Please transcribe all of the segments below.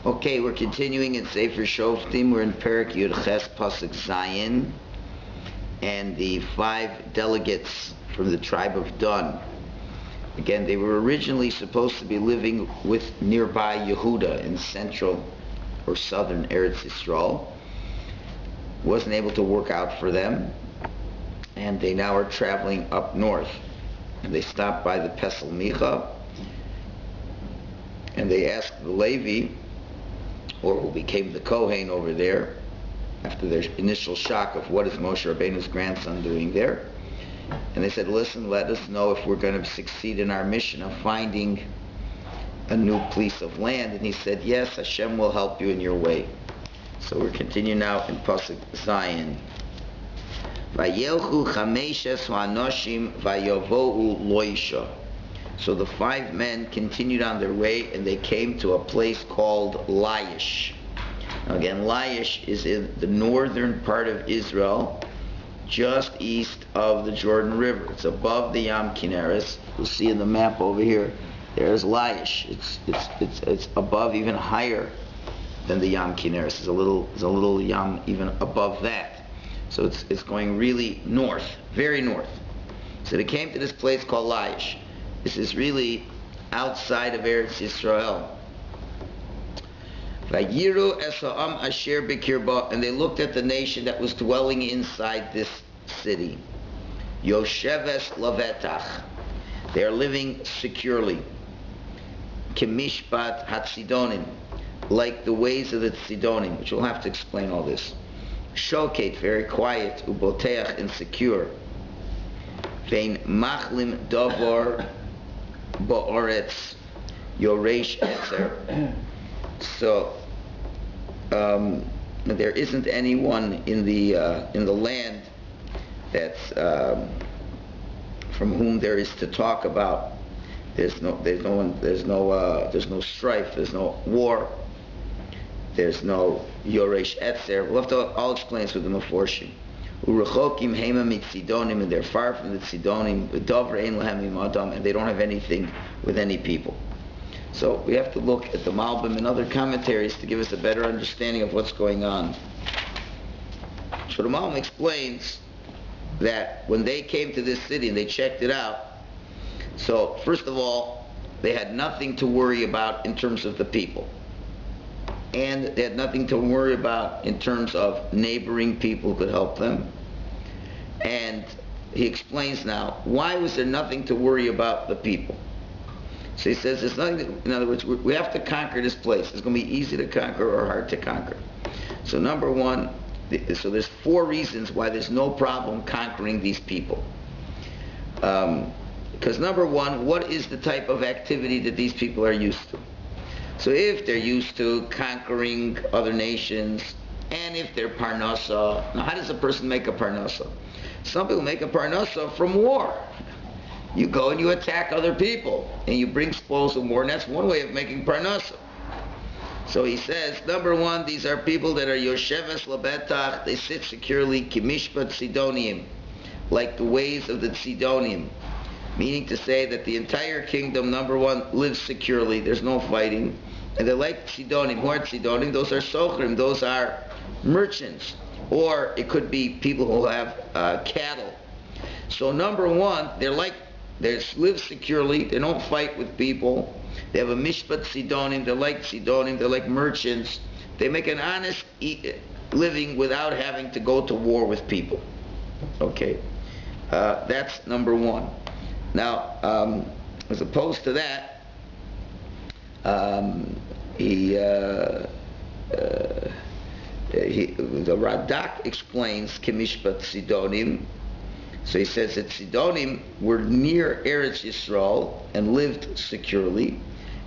Okay, we're continuing in Sefer Shoftim. We're in Perek Yud Ches Pasuk Zayin, and the 5 delegates from the tribe of Dan. Again, they were originally supposed to be living with nearby Yehuda in central or southern Eretz Yisrael. Wasn't able to work out for them, and they now are traveling up north. And they stopped by the Pesel Micha, and they asked the Levi, or who became the Kohen over there, after their initial shock of what is Moshe Rabbeinu's grandson doing there. And they said, listen, let us know if we're going to succeed in our mission of finding a new piece of land. And he said, yes, Hashem will help you in your way. So we're continuing now in Pasuk Zayin. Vayelchu chameshes ha'anoshim vayavohu loisha. So the 5 men continued on their way, and they came to a place called Laish. Now again, Laish is in the northern part of Israel, just east of the Jordan River. It's above the Yam Kineres. You'll see in the map over here, there's Laish. It's above, even higher than the Yam Kineres. There's a little Yam even above that. So it's going really north, very north. So they came to this place called Laish. This is really outside of Eretz Yisrael. Vayiru es ha'am asher b'kirba, and they looked at the nation that was dwelling inside this city. Yosheves lavetach, they are living securely. Kimishpat hatzidonim, like the ways of the Tzidonim, which we'll have to explain all this. Shoket, very quiet, uboteach, insecure. Vein machlim davar ba'oretz yoresh etzer. So there isn't anyone in the land that's from whom there is to talk about. There's no strife. There's no war. There's no yoresh etzer. I'll explain this with the Meforshim. Urechokim hema mitzidonim, and they're far from the Tzidonim. V'davr ein lahem im adam, and they don't have anything with any people. So we have to look at the Malbim and other commentaries to give us a better understanding of what's going on. So the Malbim explains that when they came to this city and they checked it out, so first of all, they had nothing to worry about in terms of the people. And they had nothing to worry about in terms of neighboring people who could help them. And he explains now, why was there nothing to worry about the people? So he says, there's nothing, in other words, we have to conquer this place. It's going to be easy to conquer or hard to conquer. So number one, so there's 4 reasons why there's no problem conquering these people. Because number one, what is the type of activity that these people are used to? So if they're used to conquering other nations, and if they're parnasa, now how does a person make a parnasa? Some people make a parnasa from war. You go and you attack other people, and you bring spoils of war, and that's one way of making parnasa. So he says, number one, these are people that are yosheves labetach, they sit securely, kimishpat Tzidonim, like the ways of the Tzidonim. Meaning to say that the entire kingdom, number one, lives securely, there's no fighting. And they're like Tzidonim. Who are Tzidonim? Those are sochrim, those are merchants. Or it could be people who have cattle. So number one, they live securely, they don't fight with people. They have a mishpat Tzidonim, they're like Tzidonim, they're like merchants. They make an honest living without having to go to war with people. Okay, that's number one. Now, as opposed to that, the Radak explains Kimishpat Tzidonim. So he says that Tzidonim were near Eretz Yisrael and lived securely,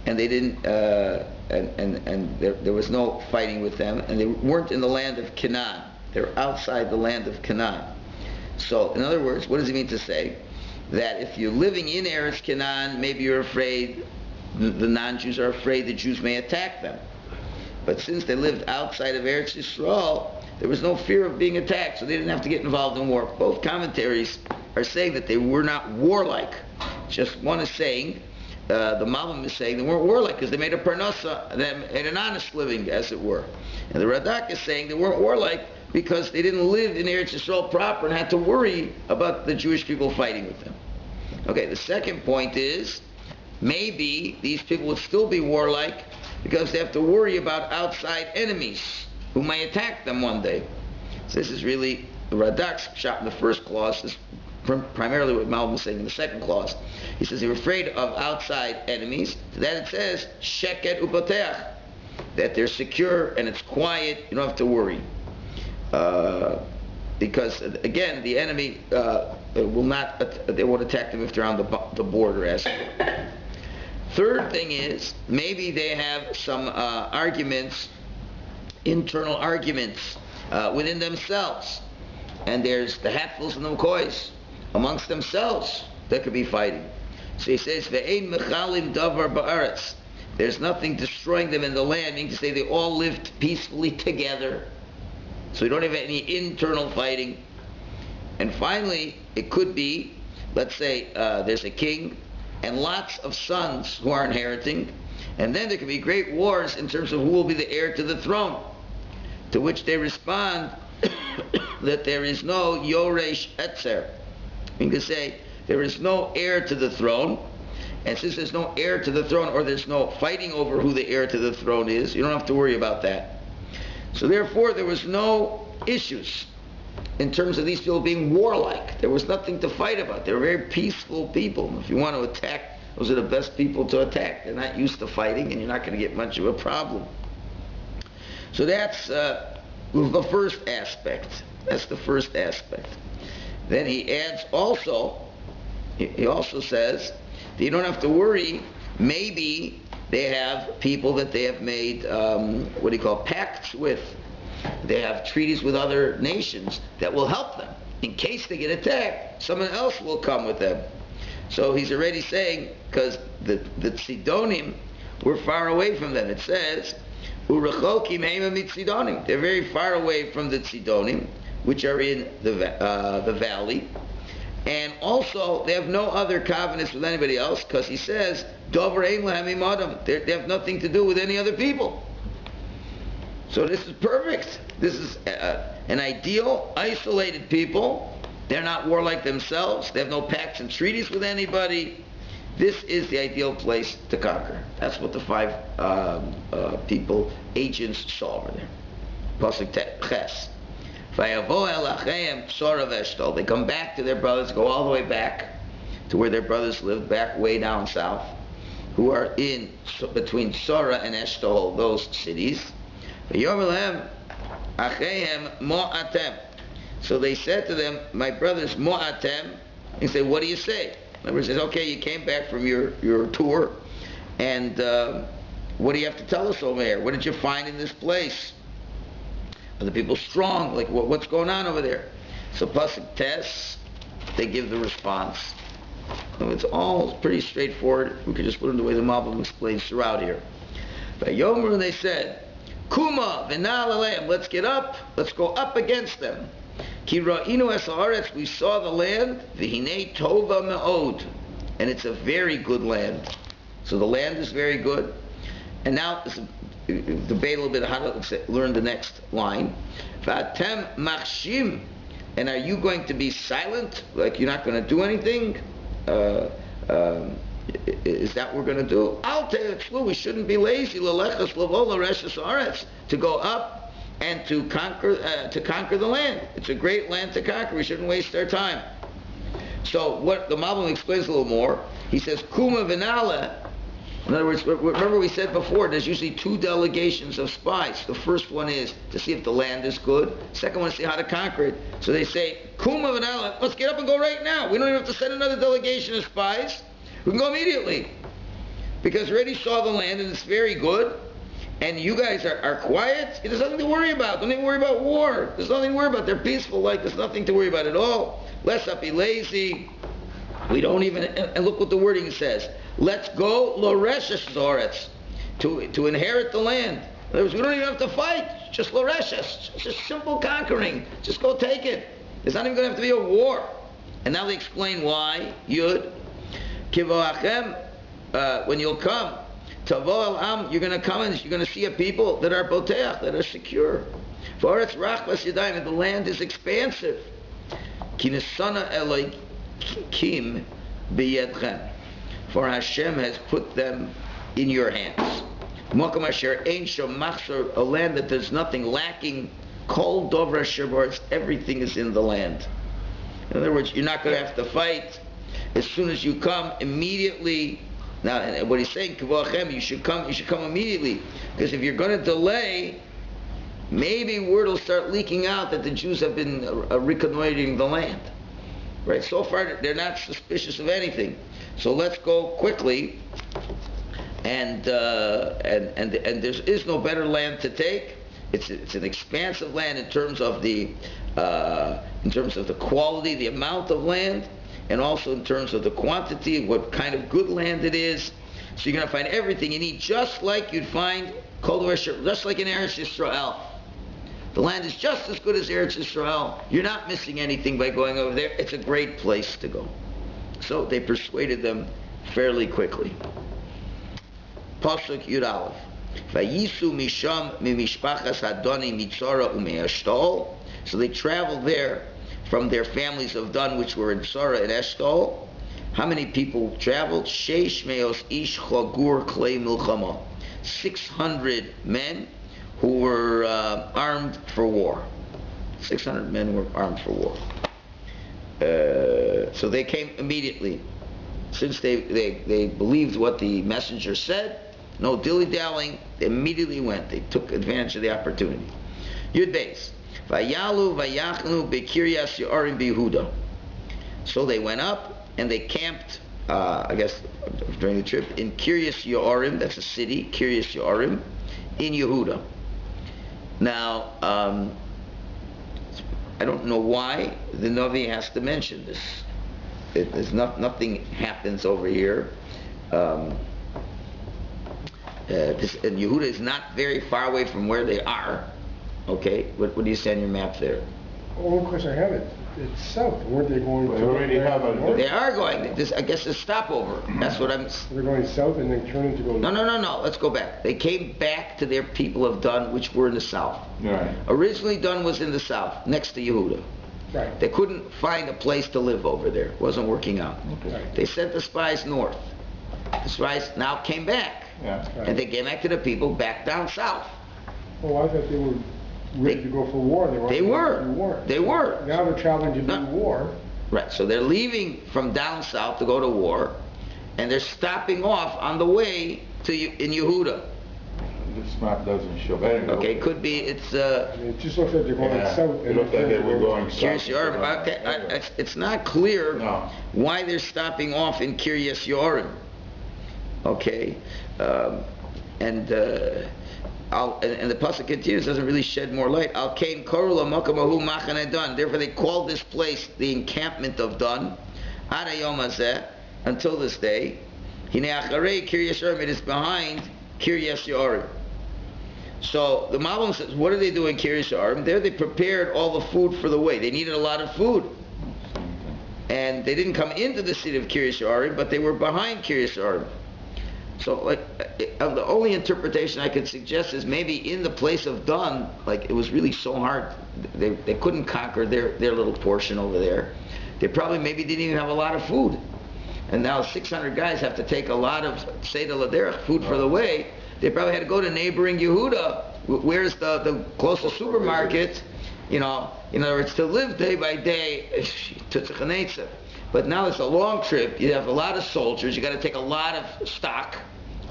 and they didn't, and there was no fighting with them, and they weren't in the land of Canaan. They're outside the land of Canaan. So, in other words, what does he mean to say? That if you're living in Eretz Canaan, maybe you're afraid, the non-Jews are afraid the Jews may attack them. But since they lived outside of Eretz Yisrael, there was no fear of being attacked, so they didn't have to get involved in war. Both commentaries are saying that they were not warlike. Just one is saying the Malbim is saying they weren't warlike because they made a parnasa, and an honest living, as it were. And the Radak is saying they weren't warlike because they didn't live in Eretz Yisrael proper and had to worry about the Jewish people fighting with them. Okay, the second point is, maybe these people would still be warlike because they have to worry about outside enemies who may attack them one day. So this is really the Radak's shot in the first clause. This is primarily what Malbim is saying in the second clause. He says they're afraid of outside enemies. To that it says, Sheket upoteach, that they're secure and it's quiet, you don't have to worry. Because, again, the enemy they won't attack them if they're on the border, as it were. Third thing is, maybe they have some arguments, internal arguments within themselves. And there's the hatfuls and the McCoys amongst themselves that could be fighting. So he says, Ve'ein mechalim davar ba'aretz. There's nothing destroying them in the land, meaning to say they all lived peacefully together. So we don't have any internal fighting. And finally, it could be, let's say there's a king and lots of sons who are inheriting, and then there could be great wars in terms of who will be the heir to the throne, to which they respond that there is no Yoresh Etzer. You can say there is no heir to the throne, and since there's no heir to the throne, or there's no fighting over who the heir to the throne is, you don't have to worry about that. So therefore there was no issues in terms of these people being warlike. There was nothing to fight about. They were very peaceful people. If you want to attack, those are the best people to attack. They're not used to fighting, and you're not going to get much of a problem. So that's the first aspect. That's the first aspect. Then he adds also, he also says that you don't have to worry. Maybe they have people that they have made, pacts with. They have treaties with other nations that will help them. In case they get attacked, someone else will come with them. So he's already saying, because the Tzidonim were far away from them. It says, Urechokim heima mitzidonim. They're very far away from the Tzidonim, which are in the valley. And also, they have no other covenants with anybody else, because he says, Dover ein lahem imadam. They have nothing to do with any other people. So this is perfect. This is an ideal, isolated people. They're not warlike themselves. They have no pacts and treaties with anybody. This is the ideal place to conquer. That's what the five agents saw over there. Pasuk Ches. They come back to their brothers, go all the way back to where their brothers lived, back way down south, who are in between Sora and Eshtaol, those cities. So they said to them, my brothers, Mo'atem. He said, what do you say? In other words, he says, okay, you came back from your tour, and what do you have to tell us over here? What did you find in this place? Are the people strong? Like, what's going on over there? So Pasuk Tes, they give the response. So it's all pretty straightforward. We could just put it in the way the Malbim explains throughout here. By Yomer, they said, Kuma v'nal aleim, let's get up, let's go up against them. Ki ra'inu es haaretz, we saw the land, v'hinei tova me'od, and it's a very good land. So the land is very good. And now it's a debate a little bit how to learn the next line. V'atem machshim, and are you going to be silent, like you're not going to do anything? Is that what we're going to do? We shouldn't be lazy to go up and to conquer the land. It's a great land to conquer. We shouldn't waste our time. So what the Malbim explains a little more. He says Kuma Vinala. In other words, remember we said before, there's usually two delegations of spies. The first one is to see if the land is good. Second one is to see how to conquer it. So they say, Kuma Vinala, let's get up and go right now. We don't even have to send another delegation of spies. We can go immediately. Because we already saw the land and it's very good. And you guys are quiet. There's nothing to worry about. Don't even worry about war. There's nothing to worry about. They're peaceful. There's nothing to worry about at all. Let's not be lazy. We don't even, and look what the wording says. Let's go Loreshes Zoretz, to inherit the land. In other words, we don't even have to fight. Just Loreshes. It's just simple conquering. Just go take it. There's not even going to have to be a war. And now they explain why. Yud. Kivoachem when you'll come, Tavo al-am, you're going to come and you're going to see a people that are boteach, that are secure. For it's rachvas yadayim, the land is expansive. Kinesana Elohim biyedchem, for Hashem has put them in your hands. Mokum asher ein shom machzor, a land that there's nothing lacking. Kol dovra shabarts, everything is in the land. In other words, you're not going to have to fight. As soon as you come, immediately. Now, what he's saying, you should come immediately, because if you're going to delay, maybe word will start leaking out that the Jews have been reconnoitering the land. Right? So far, they're not suspicious of anything. So let's go quickly. And there is no better land to take. It's an expansive land in terms of the quality, the amount of land, and also in terms of the quantity, what kind of good land it is. So you're going to find everything you need, just like you'd find just like in Eretz Yisrael. The land is just as good as Eretz Yisrael. You're not missing anything by going over there. It's a great place to go. So they persuaded them fairly quickly. Pasuk Yud Aleph. Vayisu misham mimishpachas hadoni mitzora umeashtol. So they traveled there from their families of Dan, which were in Tzara and Eshkol. How many people traveled? Sheish meos ish chagur klei milchama. 600 men who were armed for war. 600 men were armed for war. So they came immediately. Since they believed what the messenger said, no dilly-dallying, they immediately went. They took advantage of the opportunity. Yud Beis. Vayalu vayachnu bekiryas yorim beYehuda. So they went up and they camped, I guess during the trip, in Kiryas Yorim, that's a city, Kiryas Yorim, in Yehuda. Now, I don't know why the Navi has to mention this. Nothing happens over here. And Yehuda is not very far away from where they are. Okay, what do you say on your map there? Oh, of course I have it. It's south. Weren't they going to... They already have a... They are going. I guess a stopover. That's what I'm... They're going south and then turning to go... No. Let's go back. They came back to their people of Dan, which were in the south. Right. Originally, Dan was in the south, next to Yehuda. Right. They couldn't find a place to live over there. It wasn't working out. Okay. Right. They sent the spies north. The spies now came back. Yeah. Right. And they came back to the people back down south. Oh, I thought they were ready to go for war. They were. Now they're traveling to do war. Right, so they're leaving from down south to go to war, and they're stopping off on the way in Yehuda. This map doesn't show. Anyway, Okay, could be it's... It just looks like they're going south. It looked like they were going south. Kiryas Yorim. Okay, it's not clear why they're stopping off in Kiryas Yorim. Okay, and the pasuk continues, doesn't really shed more light. Al kain koru lamokamahu machane Dan. Therefore, they called this place the encampment of Dan. Ad hayom hazeh, until this day. Hine acharei Kiryas Yorim. It is behind Kiryas Yorim. So the Malbim says, what do they do in Kiryas Yorim? There they prepared all the food for the way. They needed a lot of food. And they didn't come into the city of Kiryas Yorim, but they were behind Kiryas Yorim. So the only interpretation I could suggest is maybe in the place of Dan, like it was really so hard, they couldn't conquer their little portion over there. They probably maybe didn't even have a lot of food. And now 600 guys have to take a lot of Seder Laderech, food for the way. They probably had to go to neighboring Yehuda. Where's the closest supermarket? In other words, to live day by day to Tzechanetza. But now it's a long trip. You have a lot of soldiers. You got to take a lot of stock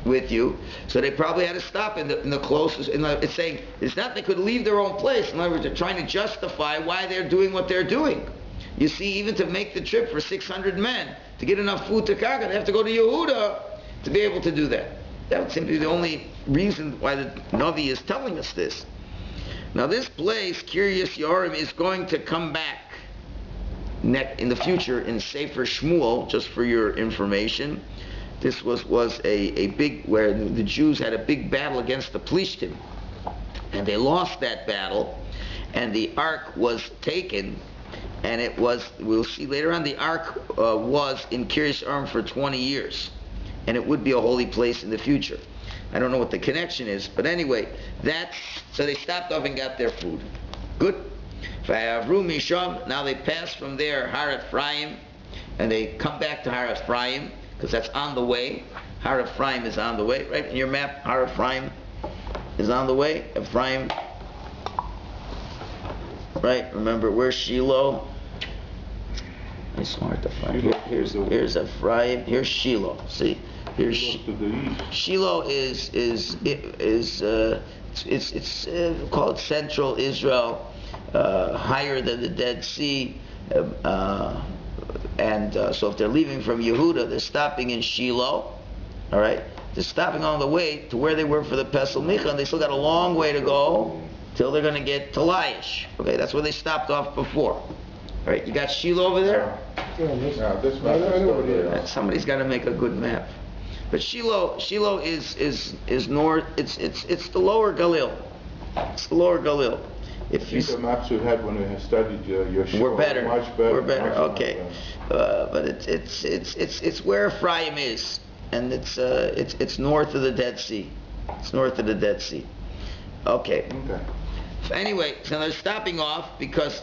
with you. So they probably had to stop in the closest. It's saying it's not they could leave their own place. In other words, they're trying to justify why they're doing what they're doing. You see, even to make the trip for 600 men to get enough food to conquer, they have to go to Yehuda to be able to do that. That would seem to be the only reason why the Navi is telling us this. Now, this place, Kiryas Yorim, is going to come back in the future in Sefer Shmuel, just for your information. This was a big, where the Jews had a big battle against the Plishtim. And they lost that battle, and the ark was taken, and it was, we'll see later on, the ark was in Kiryas Yorim for 20 years. and it would be a holy place in the future. I don't know what the connection is, but anyway, so they stopped off and got their food. Good. Now they pass from there, Har Ephraim, and they come back to Har Ephraim, because that's on the way. Har Ephraim is on the way, right? In your map, Har Ephraim is on the way. Ephraim, right? Remember, where's Shiloh? It's hard to find. Here's Ephraim. Here's Shiloh. See, here's Shiloh is it's called Central Israel, higher than the Dead Sea, and so if they're leaving from Yehuda, they're stopping in Shiloh. All right, they're stopping on the way to where they were for the Pesel Micha, and they still got a long way to go till they're going to get to Laish. Okay, that's where they stopped off before. All right, you got Shiloh over there? This map is still there. Somebody's got to make a good map. But Shiloh is north. It's the lower Galil. It's the lower Galil. If you the maps you had when we had studied your Shul we're better. Much better. We're better. Much Okay, but it's where Ephraim is, and it's north of the Dead Sea. It's north of the Dead Sea. Okay. So anyway, so they're stopping off because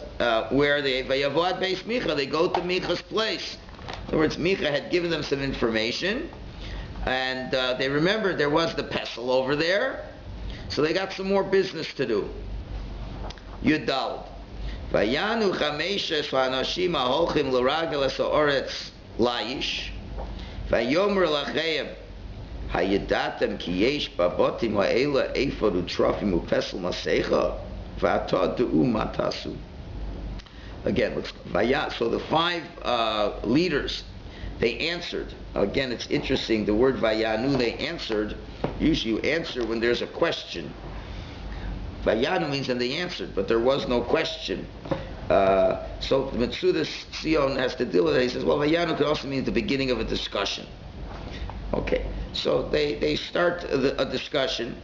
where are they? Vayavoad Beis Micha. They go to Micha's place. In other words, Micha had given them some information, and they remembered there was the pestle over there, so they got some more business to do. Yudal. Vayanu chameshes v'anoshim ha'olchim l'ragel es ha'oretz la'ish. Vayomer lacheim hayadatem ki yesh babotim ha'ela ephod u'trofim u'pesel masecha v'atod du'u matasu. Again, so the 5 leaders, they answered. Again, it's interesting, the word vayanu, they answered. Usually you answer when there's a question. Vayanu means and they answered, but there was no question. So Metzudas Sion has to deal with it. He says, well, Vayanu could also mean the beginning of a discussion. Okay, so they start a discussion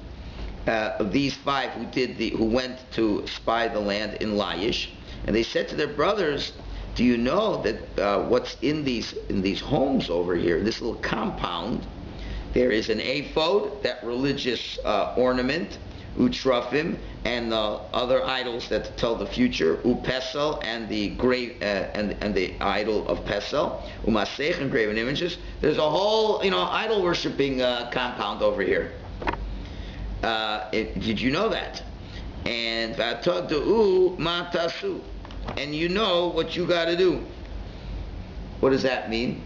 of these 5 who went to spy the land in Laish, and they said to their brothers, do you know that what's in these homes over here, this little compound, there is an ephod, that religious ornament, utrofim, and the other idols that tell the future, upesel, and the grave and the idol of pesel, umasech, and graven images. There's a whole idol worshipping compound over here. Did you know that? And vatadu matasu, and you know what you got to do. What does that mean?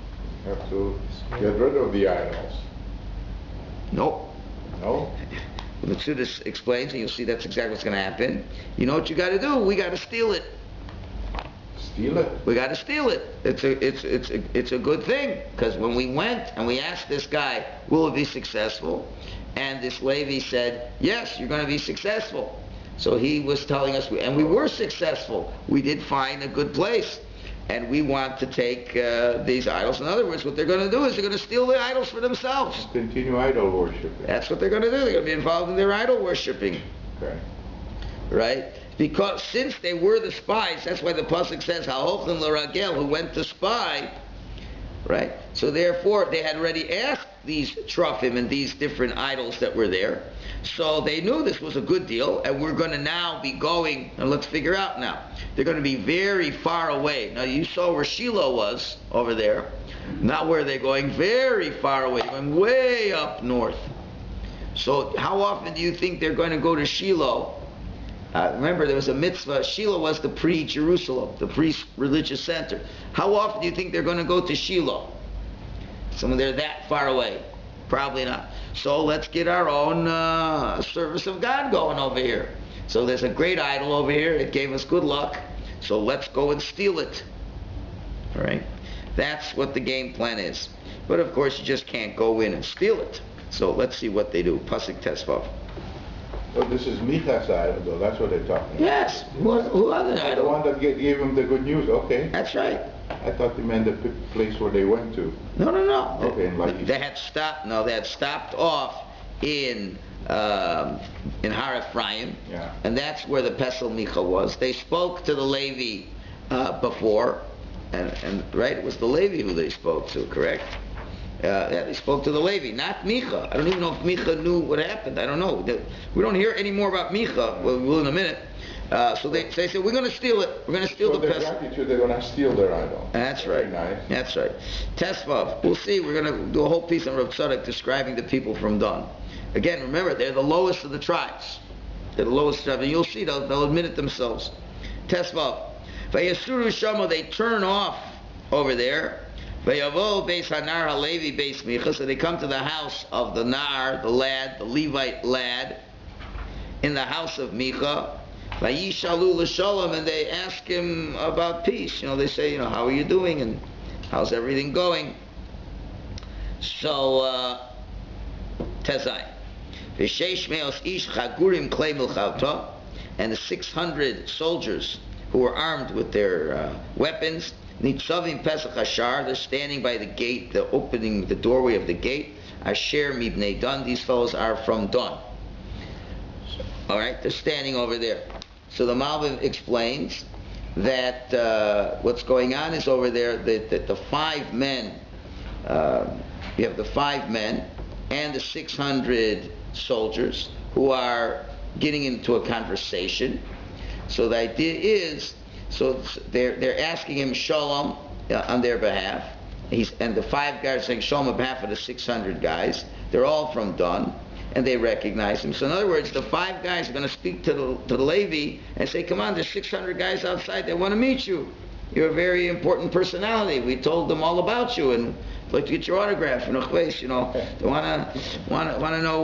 You have to get rid of the idols. Nope. No? The Metzudas explains, and you'll see that's exactly what's going to happen. You know what you got to do? We got to steal it. Steal it? We got to steal it. It's a good thing, because when we went and we asked this guy, will it be successful? And this Levi said, yes, you're going to be successful. So he was telling us, and we were successful. We did find a good place. And we want to take these idols. In other words, what they're going to do is they're going to steal the idols for themselves. Continue idol worshiping. That's what they're going to do. They're going to be involved in their idol worshiping. Okay. Right? Because since they were the spies, that's why the pasuk says, Ha'ochem l'ragel, who went to spy. Right? So therefore, they had already asked these trofim and these different idols that were there. So they knew this was a good deal, and we're going to now be going, and let's figure out now. They're going to be very far away. Now you saw where Shiloh was over there. Not where they're going, very far away, going way up north. So how often do you think they're going to go to Shiloh? Remember, there was a mitzvah. Shiloh was the pre-Jerusalem, the pre-religious center. How often do you think they're going to go to Shiloh? Some of they're that far away. Probably not. So let's get our own service of God going over here. So there's a great idol over here. It gave us good luck. So let's go and steal it. All right? That's what the game plan is. But of course, you just can't go in and steal it. So let's see what they do. Pasuk Tesvav. So this is Micha's idol, though. That's what they're talking about. Yes. Who other idol? The one that gave him the good news. Okay. That's right. I thought they meant the place where they went to. No. Okay, like they had stopped. No, they had stopped off in Har Ephraim, yeah. And that's where the Pesel Micha was. They spoke to the Levi before, and right, it was the Levi who they spoke to, correct? Yeah, they spoke to the Levi, not Micha. I don't even know if Micha knew what happened. I don't know. We don't hear any more about Micha. Well, we will in a minute. So they said, we're going to steal it. We're going to steal the their pesach. gratitude, they're going to steal their idol. That's Very right. nice. That's right. Tesvav. We'll see. We're going to do a whole piece on Rav Tzadok describing the people from Dan. Again, remember, they're the lowest of the tribes. They're the lowest tribe. And you'll see, they'll admit it themselves. Tesvav. Vayasuru Shama, they turn off over there. Vayavo Beis Hanar Halevi Beis Micha. So they come to the house of the Nar, the lad, the Levite lad, in the house of Micha. Vayishalu l'shalom, and they ask him about peace. They say, how are you doing and how's everything going? So, Tezai. V'sheish me'os ish chagurim klei milchavta, and the 600 soldiers who were armed with their weapons, nitzavim pesach hashar, they're standing by the gate, the doorway of the gate. Asher mibnei Dan, these fellows are from Dan. All right, they're standing over there. So the Malvin explains that what's going on is over there that the 5 men, you have the 5 men and the 600 soldiers who are getting into a conversation. So the idea is, so they're asking him shalom on their behalf. And the 5 guys are saying shalom on behalf of the 600 guys. They're all from Dan. And they recognize him. So in other words, the 5 guys are going to speak to the Levi and say, come on, there's 600 guys outside, they want to meet you. You're a very important personality. We told them all about you and like to get your autograph, they want to know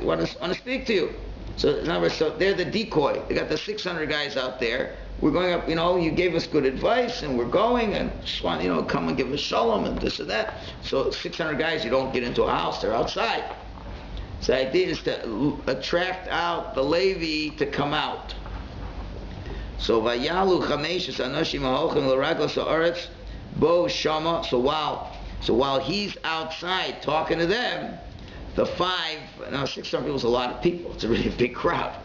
want to speak to you. So in other words, so they're the decoy. They got the 600 guys out there. We're going up, you gave us good advice and we're going and just want, come and give us shalom and this and that. So 600 guys, you don't get into a house, they're outside. So the idea is to attract out the Levi to come out. So vayalu chameshes anoshim ha'olchim l'raglos ha'aretz bo shama. So while he's outside talking to them, the 600 people is a lot of people. It's a really big crowd.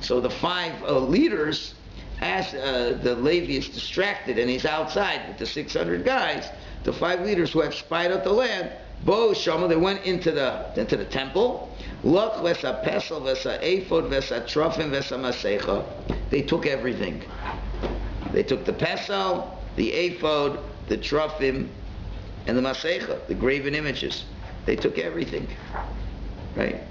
So the 5 leaders, as the Levi is distracted and he's outside with the 600 guys, the 5 leaders who have spied out the land, Bo Shama, they went into the temple. Look, vesa pesel, vesa ephod, vesa trofim, vesa masecha. They took everything. They took the pesel, the ephod, the trofim, and the masecha, the graven images. They took everything. Right?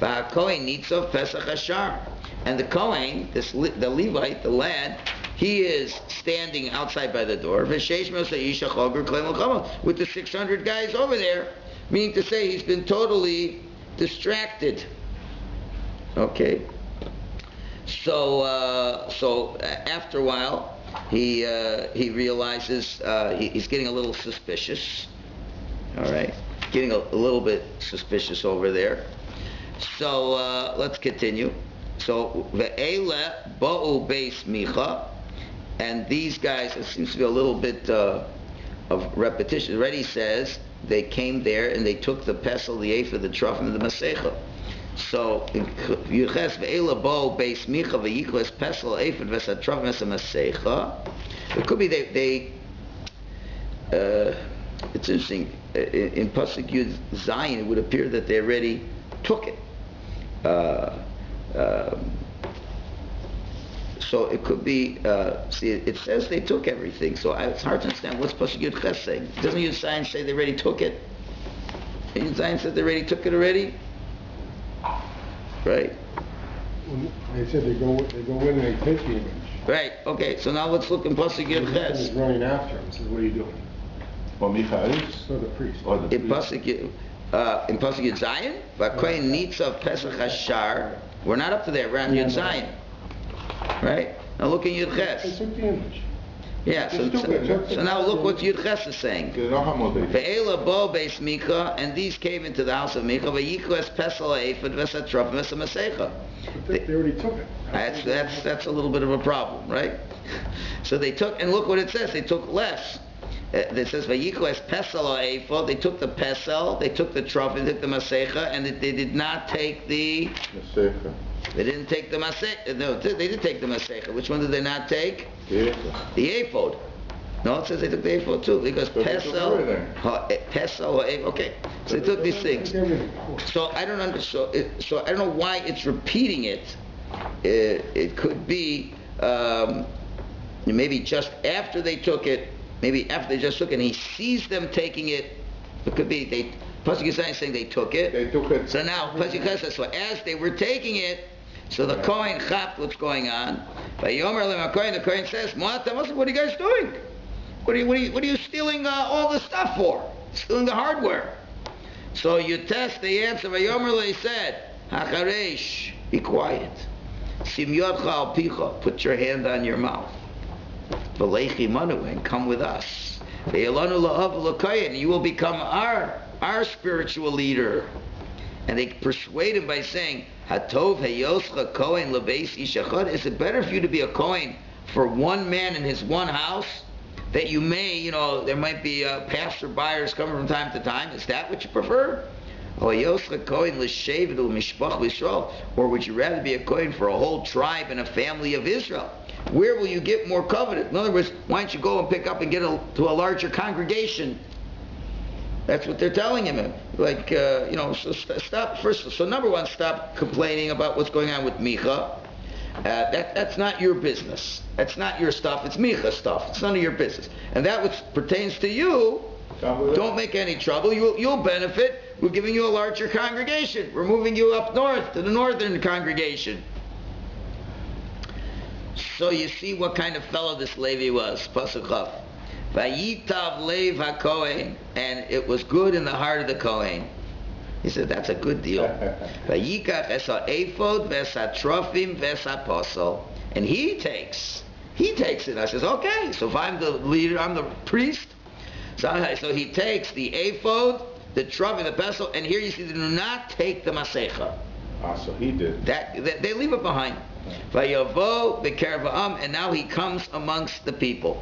Va'kohen nitzov pesach hashar. And the Kohen, the Levite, the lad, he is standing outside by the door with the 600 guys over there, meaning to say he's been totally distracted. Okay. So after a while, he realizes he's getting a little suspicious. All right, getting a little bit suspicious over there. So let's continue. So ve'ele ba'u beis Micha, and these guys, it seems to be a little bit of repetition. Already says they came there and they took the pesel, the ephod, the trofim, and the masecha. So yuches ve'ele ba'u beis Micha ve'yichles pesel, ephod, v'sa trofim, v'sa masecha. It could be they it's interesting. In Pasuk Yud Zayin, it would appear that they already took it. So it could be, see, it says they took everything, so it's hard to understand what's Pasuk Yud Ches saying. Doesn't Yud Zayin say they already took it? Yud Zayin says they already took it already? Right? They said they go in and they take the image. Right, okay, so now let's look in Pasuk Yud Ches. He's running after him, says, what are you doing? Or Michaelis? So the priest. In Pasuk Yud Zayin, V'kohen nitzav pesach hashar. We're not up to there. We're on Yud Zayin, right? Now look in Yud They Ches. took the image. Yeah. So now look what Yud Ches is saying. Ve'ela bo beis Micha, and these came into the house of Micha. Ve'yichles pesel ephod v'sa trofim v'sa masecha. They already took it. That's a little bit of a problem, right? So they took, and look what it says. They took less. It says Vayichles pesel ephod. They took the pesel, they took the trofim, they took the masecha, and they did not take the Masecha. They didn't take the masecha. No, they did take the masecha. Which one did they not take? The ephod. The ephod. No, it says they took the ephod too, because So they took everything. Okay, so they took these things. So I don't understand. So I don't know why it's repeating it. It could be maybe just after they took it. Maybe after they just took it, and he sees them taking it. It could be they. Pasuk Yisrael is saying they took it. They took it. So now Pasuk Yisrael says, so as they were taking it, so the Kohen chapped what's going on. The Kohen says, what are you guys doing? What are you stealing all the stuff for? Stealing the hardware. So you test the answer. Vayomer said, Hacharesh, be quiet. Sim yodcha al picha, put your hand on your mouth. V'leichi manu, and come with us. Ve'elanu la'av l'kohen, you will become our spiritual leader. And they persuade him by saying, Hatov heyoscha kohen lebeis ish echad. Is it better for you to be a kohen for one man in his one house? That you may, there might be passerbyers coming from time to time. Is that what you prefer? Or would you rather be a kohen for a whole tribe and a family of Israel? Where will you get more covenant? In other words, why don't you go and pick up and get to a larger congregation? That's what they're telling him. Like, so stop first. So number one, stop complaining about what's going on with Micha. That's not your business. That's not your stuff. It's Micha's stuff. It's none of your business. And that which pertains to you, don't make any trouble. You'll benefit. We're giving you a larger congregation. We're moving you up north to the northern congregation. So you see what kind of fellow this Levi was. Pasuk Chaf. Vayitav Lev HaKohen, and it was good in the heart of the Kohen. He said, that's a good deal. Vayikach es ha'ephod ves ha'trofim ves ha'posel. And he takes it. I says, okay, so if I'm the leader, I'm the priest. So he takes the ephod, the trofim, the pesel, and here you see they do not take the masecha. So he did. They leave it behind. Vayavo b'kerev ha'am, and now he comes amongst the people.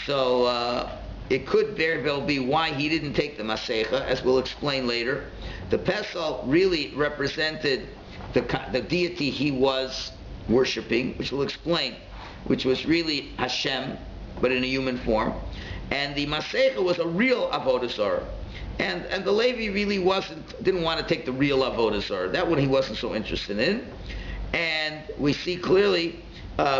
So it could very well be why he didn't take the Masecha, as we'll explain later. The Pesel really represented the deity he was worshipping, which we'll explain, which was really Hashem, but in a human form. And the Masecha was a real Avodah Zarah. And the Levi really didn't want to take the real Avodah Zarah. That one he wasn't so interested in. And we see clearly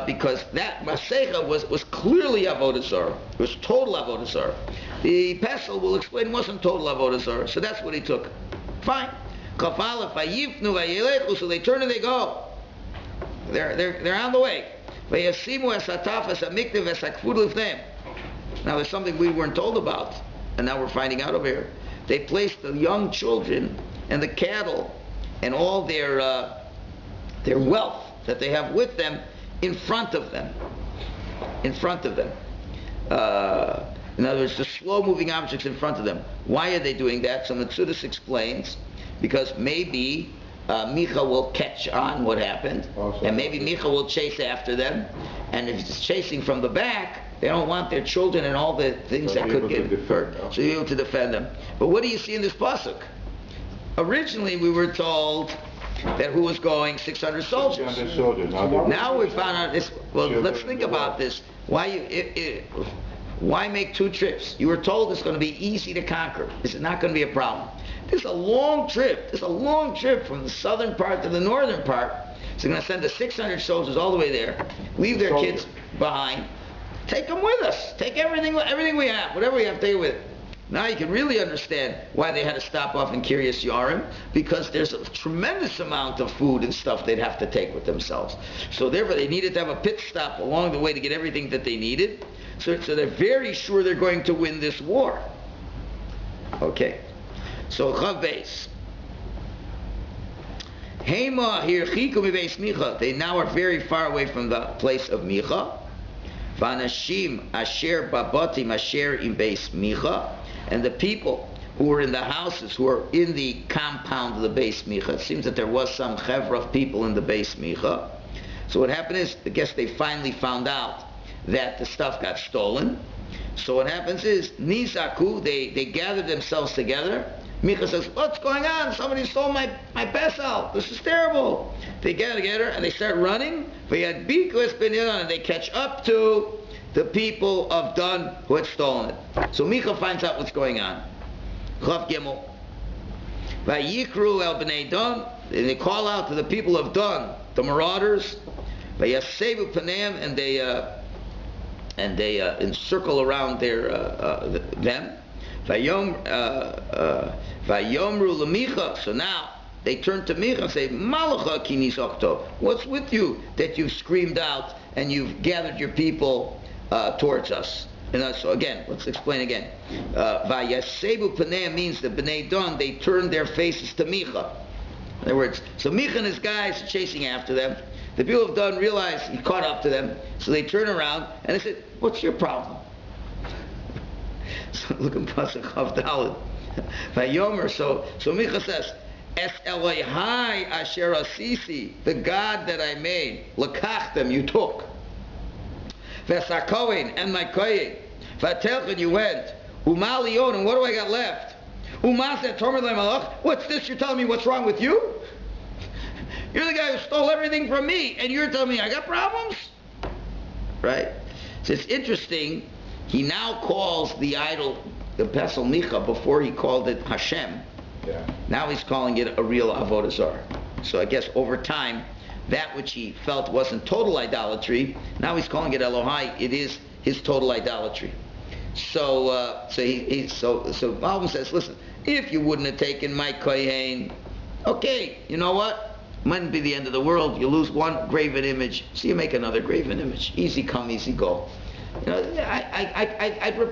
because that Masecha was clearly Avodah Zarah. It was total Avodah Zarah. The Pesel, we'll explain, wasn't total Avodah Zarah. So that's what he took. Fine. So they turn and they go. They're on the way. Now there's something we weren't told about, and now we're finding out over here. They placed the young children and the cattle and all their wealth that they have with them in front of them. In other words, the slow-moving objects in front of them. Why are they doing that? So Metzudas explains, because maybe Micha will catch on what happened, and maybe Micha will chase after them, and if it's chasing from the back, they don't want their children and all the things that could get hurt, so you're able to defend them. But what do you see in this pasuk? Originally, we were told that who was going? 600 soldiers. 600 soldiers. Now we found out this. Well, let's think about this. Why make two trips? You were told it's going to be easy to conquer. This is not going to be a problem. This is a long trip. This is a long trip from the southern part to the northern part. So they're going to send the 600 soldiers all the way there, leave their kids behind, take them with us. Take everything we have, whatever we have, take it with it. Now you can really understand why they had to stop off in Kiryas Yarim, because there's a tremendous amount of food and stuff they'd have to take with themselves. So therefore they needed to have a pit stop along the way to get everything that they needed. So they're very sure they're going to win this war. Okay. So Chav Beis. Hema hirchiku mibeis Micha. They now are very far away from the place of Micha. Vanashim asher babatim asher im beis Micha. And the people who were in the houses, who were in the compound of the Beis Micha, it seems that there was some chevra of people in the Beis Micha. So what happened is, I guess they finally found out that the stuff got stolen. So what happens is, Nizaku, they gathered themselves together. Micha says, what's going on? Somebody stole my pesel. This is terrible. They get together and they start running. And they catch up to the people of Dan who had stolen it. So Micha finds out what's going on. Chav Gimel. Vayikru el bnei Dan, and they call out to the people of Dan, the marauders. Vayasevu paneim, and they encircle around them. Vayomru lemicha. So now they turn to Micha and say, Malacha kinisokto. What's with you that you've screamed out and you've gathered your people towards us? And so again, let's explain again. Vayasebu paneim means the Bnei Dan, they turned their faces to Micha. In other words, so Micha and his guys are chasing after them. The people of Dan realize he caught up to them, so they turn around and they said, what's your problem? So look at Pasuk Chav Daled. Vayomer, so Micha says, Es Elohai asher asisi, the God that I made, lakachtem, you took. Vesakoin, and my koyin, vatelchen, you went. Umalion, and what do I got left? Umaset tomer lemalach, what's this? You're telling me what's wrong with you? You're the guy who stole everything from me, and you're telling me I got problems? Right? So it's interesting, he now calls the idol, the Pesel Micha, before he called it Hashem. Yeah. Now he's calling it a real Avodah Zarah. So I guess over time, that which he felt wasn't total idolatry, now he's calling it Elohai. It is his total idolatry. So Malvin says, listen, if you wouldn't have taken my kohen, okay, you know what? Mightn't be the end of the world. You lose one graven image, so you make another graven image. Easy come, easy go. You know,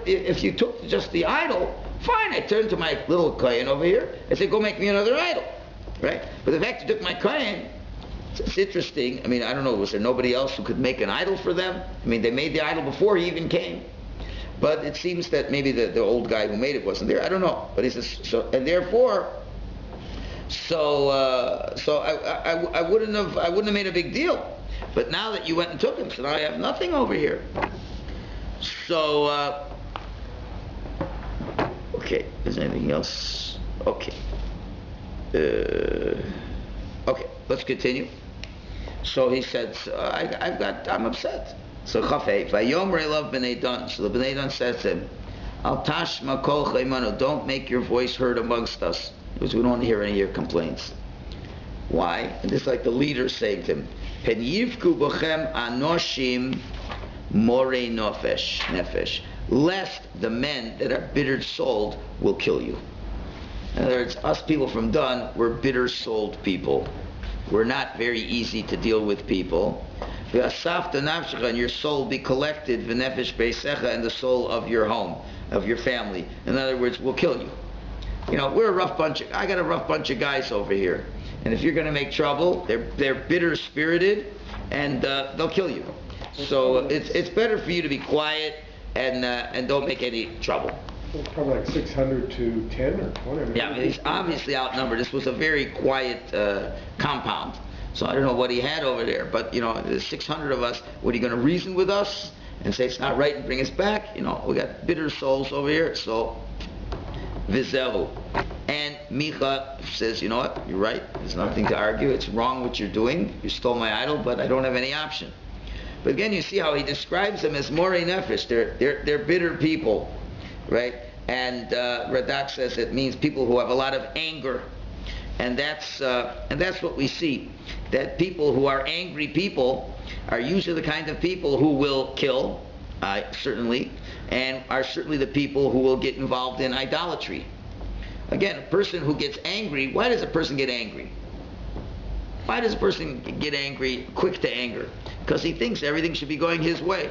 if you took just the idol, fine, I turn to my little kohen over here and say, go make me another idol, right? But the fact you took my kohen, it's interesting. I mean, I don't know, was there nobody else who could make an idol for them? I mean, they made the idol before he even came. But it seems that maybe the old guy who made it wasn't there. I don't know. But he says, so, and therefore, I wouldn't have made a big deal. But now that you went and took him, so now I have nothing over here. So, okay, is there anything else? Okay. Okay, let's continue. So he said, I'm upset. So Chafei, Vayomer Elav B'nei Dan. So the B'nei Dan says to him, Al tashma kol chaymanu, don't make your voice heard amongst us, because we don't want to hear any of your complaints. Why? And this is like the leader saying to him, Pen yivku b'chem anoshim morei nefesh, lest the men that are bitter-souled will kill you. In other words, us people from Dan, we're bitter-souled people. We're not very easy to deal with people. And your soul will be collected, v'nefesh beisecha, and the soul of your home, of your family. In other words, we'll kill you. You know, we're a rough bunch. I got a rough bunch of guys over here, and if you're going to make trouble, they're bitter-spirited, and they'll kill you. So it's better for you to be quiet and don't make any trouble. It's probably like 600 to 10 or 20. Yeah, I mean, he's obviously outnumbered. This was a very quiet compound. So I don't know what he had over there, but, you know, there's 600 of us. What, are you going to reason with us and say it's not right and bring us back? You know, we got bitter souls over here, so vizehu. And Micha says, you know what, you're right, there's nothing to argue, it's wrong what you're doing, you stole my idol, but I don't have any option. But again, you see how he describes them as morei nefesh, they're bitter people, right? And Radak says it means people who have a lot of anger. And that's what we see, that people who are angry people are usually the kind of people who will kill, certainly, and are certainly the people who will get involved in idolatry. Again, a person who gets angry, why does a person get angry? Why does a person get angry, quick to anger? Because he thinks everything should be going his way.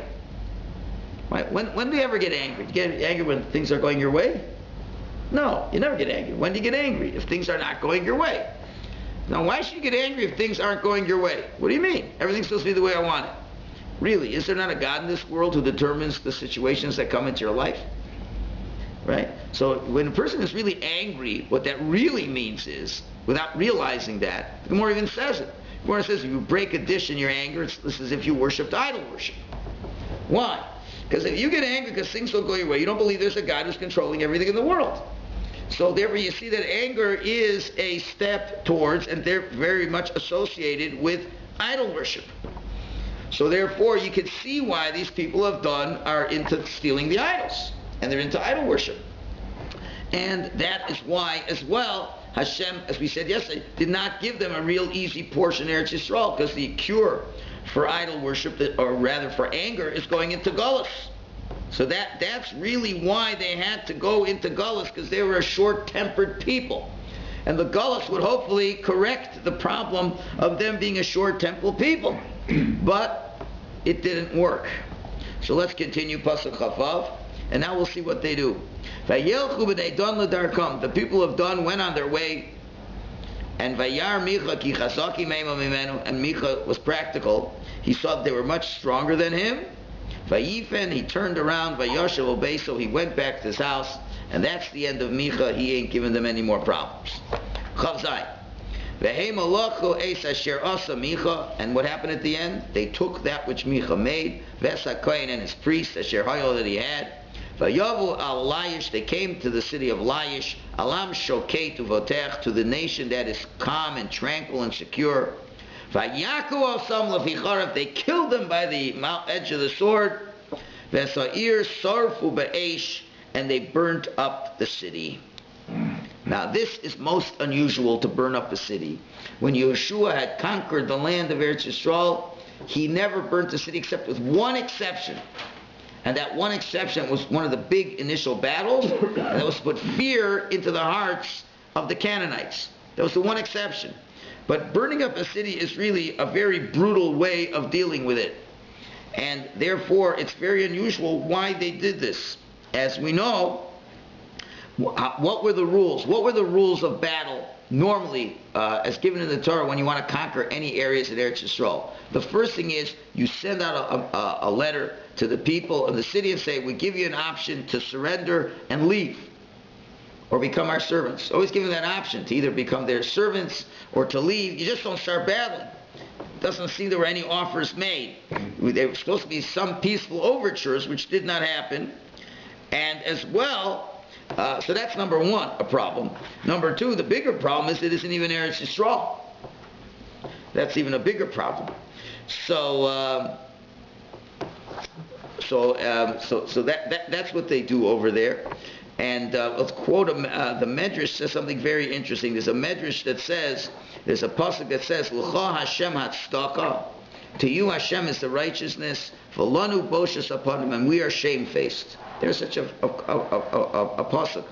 Right? When do you ever get angry? Do you get angry when things are going your way? No, you never get angry. When do you get angry? If things are not going your way. Now, why should you get angry if things aren't going your way? What do you mean? Everything's supposed to be the way I want it. Really, is there not a God in this world who determines the situations that come into your life? Right? So when a person is really angry, what that really means is, without realizing that, the Gemara even says it. The Gemara says if you break a dish in your anger, it's as if you worshipped idol worship. Why? Because if you get angry because things don't go your way, you don't believe there's a God who's controlling everything in the world. So therefore you see that anger is a step towards, and they're very much associated with idol worship. So therefore, you can see why these people are into stealing the idols, and they're into idol worship. And that is why, as well, Hashem, as we said yesterday, did not give them a real easy portion in Eretz Yisrael, because the cure for idol worship, or rather for anger, is going into Gullus. So that's really why they had to go into Gullus, because they were a short-tempered people. And the Gullus would hopefully correct the problem of them being a short-tempered people. But it didn't work. So let's continue Pasuk Chavav, and now we'll see what they do. The people of Dan went on their way, and Vayar Micha ki chazaki meima mimenu, and Micha was practical. He saw that they were much stronger than him. Vayifen, he turned around, Vayoshev obey, so he went back to his house, and that's the end of Micha. He ain't giving them any more problems. Chavzai. And what happened at the end? They took that which Micha made, Vesa Kohen and his priest, Asher Hayol that he had. Vayavu al Laish, they came to the city of Laish, Alam Shokei to Votech, to the nation that is calm and tranquil and secure. Vayaku al Sam Leficharav, they killed them by the edge of the sword. Vesair Sarfu Be'esh, and they burnt up the city. Now this is most unusual, to burn up a city. When Yeshua had conquered the land of Eretz Yisrael, he never burnt the city except with one exception. And that one exception was one of the big initial battles, and that was to put fear into the hearts of the Canaanites. That was the one exception. But burning up a city is really a very brutal way of dealing with it. And therefore it's very unusual why they did this. As we know, what were the rules? What were the rules of battle normally as given in the Torah when you want to conquer any areas in Eretz Yisrael? The first thing is you send out a letter to the people of the city and say, we give you an option to surrender and leave, or become our servants. Always give them that option to either become their servants or to leave. You just don't start battling. It doesn't seem there were any offers made. There were supposed to be some peaceful overtures, which did not happen. And as well, so that's number one, a problem. Number two, the bigger problem is it isn't even Eretz Yisrael. That's even a bigger problem. So that's what they do over there. And let's quote the Medrash says something very interesting. There's a Medrash that says, there's a pasuk that says, L'cha Hashem hatzedakah, to you Hashem is the righteousness, v'lanu boshes upon him, and we are shamefaced. There's such a pasuk.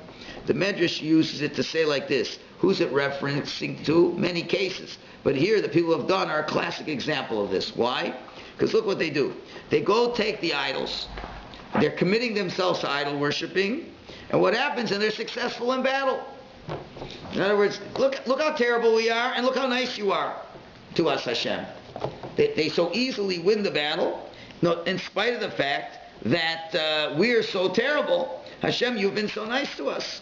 The Medrash uses it to say like this. Who's it referencing to? Many cases. But here the people of Dan are a classic example of this. Why? Because look what they do. They go take the idols. They're committing themselves to idol worshipping. And what happens? And they're successful in battle. In other words, look how terrible we are, and look how nice you are to us, Hashem. They so easily win the battle, in spite of the fact that we are so terrible. Hashem, you've been so nice to us.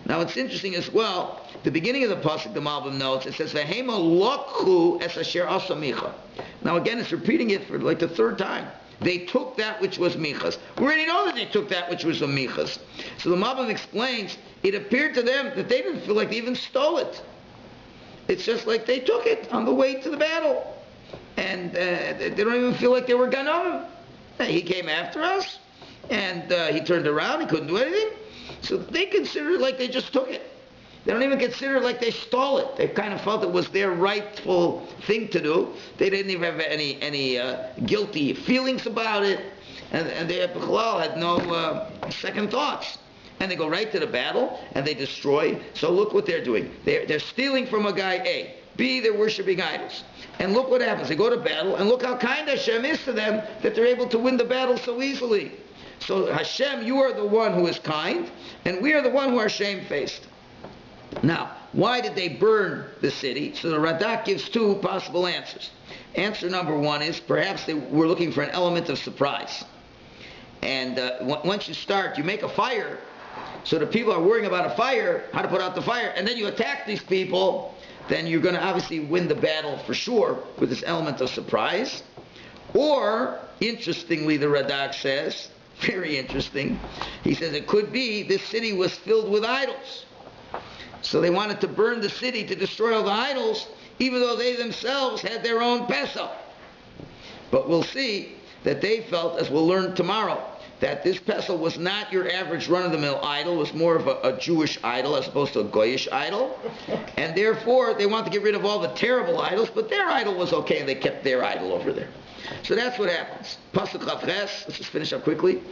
Now it's interesting as well, the beginning of the pasuk, the Malbim notes, it says, V'hema lokhu es asher asa Micha. Now again, it's repeating it for like the third time. They took that which was Micha's. We already know that they took that which was Micha's. So the Malbim explains, it appeared to them that they didn't feel like they even stole it. It's just like they took it on the way to the battle. And they don't even feel like they were Ganovim. He came after us, and he turned around, he couldn't do anything. So they consider it like they just took it. They don't even consider it like they stole it. They kind of felt it was their rightful thing to do. They didn't even have any guilty feelings about it. And they had no second thoughts. And they go right to the battle, and they destroy. So look what they're doing. They're stealing from a guy A. B, they're worshiping idols. And look what happens. They go to battle, and look how kind Hashem is to them that they're able to win the battle so easily. So Hashem, you are the one who is kind, and we are the one who are shamefaced. Now, why did they burn the city? So the Radak gives two possible answers. Answer number one is perhaps they were looking for an element of surprise. And once you start, you make a fire, so the people are worrying about a fire, how to put out the fire, and then you attack these people, then you're going to obviously win the battle for sure with this element of surprise. Or, interestingly, the Radak says, very interesting, he says it could be this city was filled with idols. So they wanted to burn the city to destroy all the idols, even though they themselves had their own Pesach. But we'll see that they felt, as we'll learn tomorrow, that this pesel was not your average run-of-the-mill idol. It was more of a Jewish idol as opposed to a Goyish idol. And therefore, they wanted to get rid of all the terrible idols, but their idol was okay, and they kept their idol over there. So that's what happens. Pasuk Chavches, let's just finish up quickly.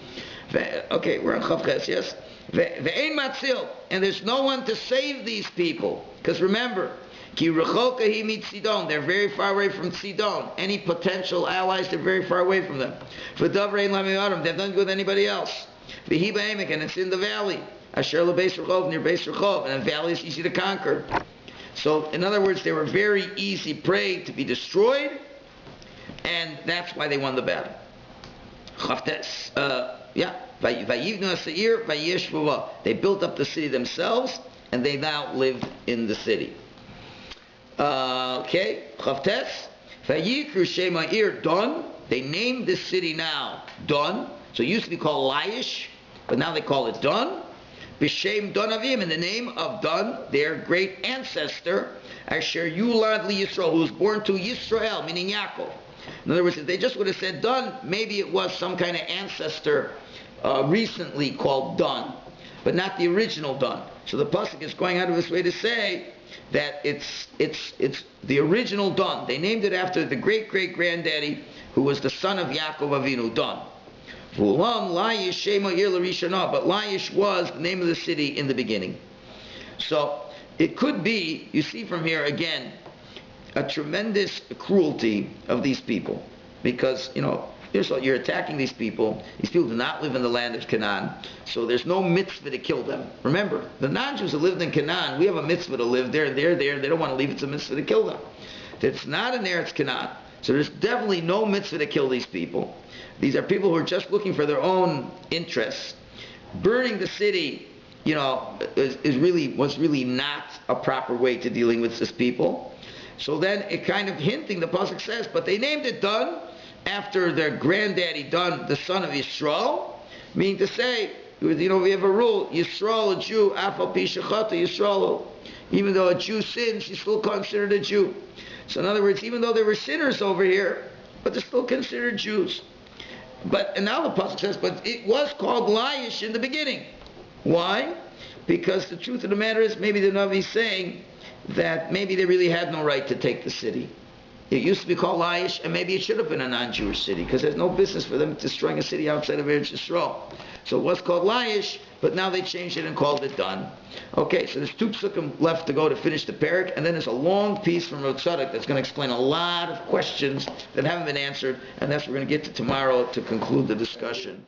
Okay, we're on Chavches, yes? Ve'ein matzil, and there's no one to save these people. Because remember, Ki rechoka hi mit Sidon, they're very far away from Sidon. Any potential allies, they're very far away from them. V'davrei lamiyadim, they have nothing to do with anybody else. V'hi ba'emek, and it's in the valley. Asher lebeis Rechov, near Beis Rechov, and the valley is easy to conquer. So, in other words, they were very easy prey to be destroyed, and that's why they won the battle. Chavtes, Vayivnu ha'seir, vayeshvuva. They built up the city themselves, and they now live in the city. Okay, Chavtes, Vayikru Shem ha'ir Don. They named this city now Don. So it used to be called Laish, but now they call it Don. B'Shem Don Avim, in the name of Don, their great ancestor, Asher Yulad Li Yisrael, who was born to Yisrael, meaning Yaakov. In other words, if they just would have said Don, maybe it was some kind of ancestor recently called Don, but not the original Don. So the pasuk is going out of its way to say that it's the original Don. They named it after the great-great-granddaddy who was the son of Yaakov Avinu, Don. But Laish was the name of the city in the beginning. So it could be, you see from here again, a tremendous cruelty of these people. Because, you're attacking these people. These people do not live in the land of Canaan. So there's no mitzvah to kill them. Remember, the non-Jews who lived in Canaan, we have a mitzvah to live there. They're there. They don't want to leave. It's a mitzvah to kill them. It's not in Eretz Canaan. So there's definitely no mitzvah to kill these people. These are people who are just looking for their own interests. Burning the city, was really not a proper way to dealing with this people. So then it kind of hinting, the pasuk says, but they named it Don after their granddaddy Don, the son of Yisrael, meaning to say, we have a rule, Yisrael, a Jew, afal pi shechata Yisrael, even though a Jew sins, he's still considered a Jew. So in other words, even though they were sinners over here, but they're still considered Jews. And now the pasuk says, but it was called Laish in the beginning. Why? Because the truth of the matter is, maybe the Navi is saying that maybe they really had no right to take the city. It used to be called Laish, and maybe it should have been a non-Jewish city, because there's no business for them destroying a city outside of Eretz Yisrael. So it was called Laish, but now they changed it and called it Don. Okay, so there's 2 psukim left to go to finish the parak, and then there's a long piece from Rav Tzadok that's going to explain a lot of questions that haven't been answered, and that's what we're going to get to tomorrow to conclude the discussion.